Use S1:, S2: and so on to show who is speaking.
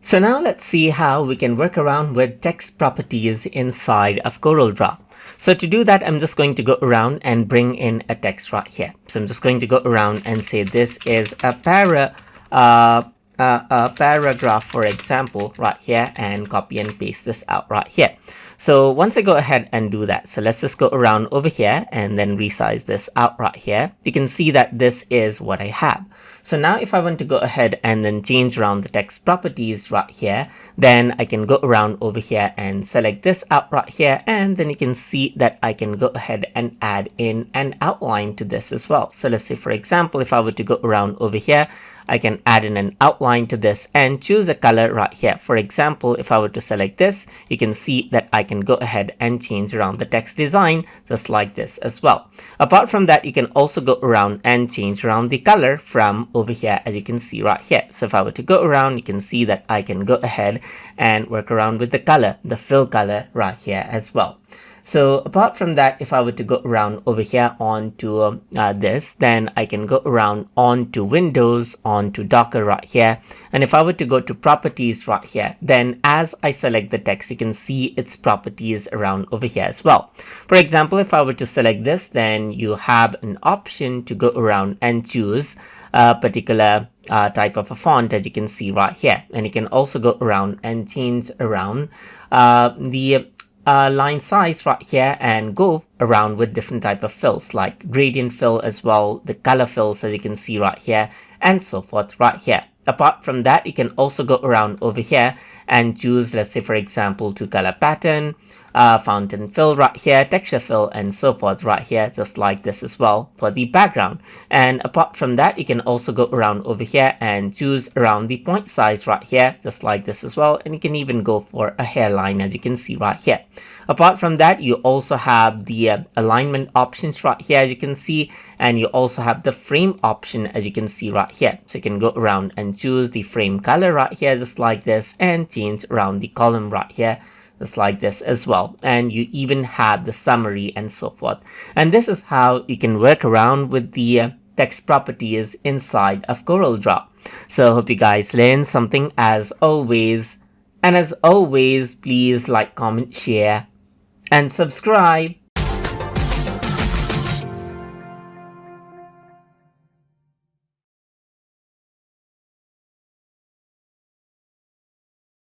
S1: So now let's see how we can work around with text properties inside of Corel Draw. So to do that, I'm just going to go around and bring in a text right here. So I'm just going to go around and say this is a paragraph, for example, right here, and copy and paste this out right here. So once I go ahead and do that, so let's just go around over here and then resize this out right here. You can see that this is what I have. So now if I want to go ahead and then change around the text properties right here, then I can go around over here and select this out right here, and then you can see that I can go ahead and add in an outline to this as well. So let's say, for example, if I were to go around over here, I can add in an outline to this and choose a color right here. For example, if I were to select this, you can see that I can go ahead and change around the text design just like this as well. Apart from that, you can also go around and change around the color from over here, as you can see right here. So if I were to go around, you can see that I can go ahead and work around with the color, the fill color right here as well. So apart from that, if I were to go around over here onto this, then I can go around onto Windows, onto Docker right here. And if I were to go to properties right here, then as I select the text, you can see its properties around over here as well. For example, if I were to select this, then you have an option to go around and choose a particular type of a font, as you can see right here. And you can also go around and change around the line size right here and go around with different type of fills like gradient fill as well, the color fills, as you can see right here, and so forth right here. Apart from that, you can also go around over here and choose, let's say, for example, to color pattern, fountain fill right here, texture fill, and so forth right here, just like this as well for the background. And apart from that, you can also go around over here and choose around the point size right here, just like this as well. And you can even go for a hairline, as you can see right here. Apart from that, you also have the alignment options right here, as you can see, and you also have the frame option, as you can see right here. So you can go around and choose the frame color right here, just like this, and change around the column right here, just like this as well. And you even have the summary and so forth. And this is how you can work around with the text properties inside of Corel Draw. So I hope you guys learned something as always. And as always, please like, comment, share, and subscribe.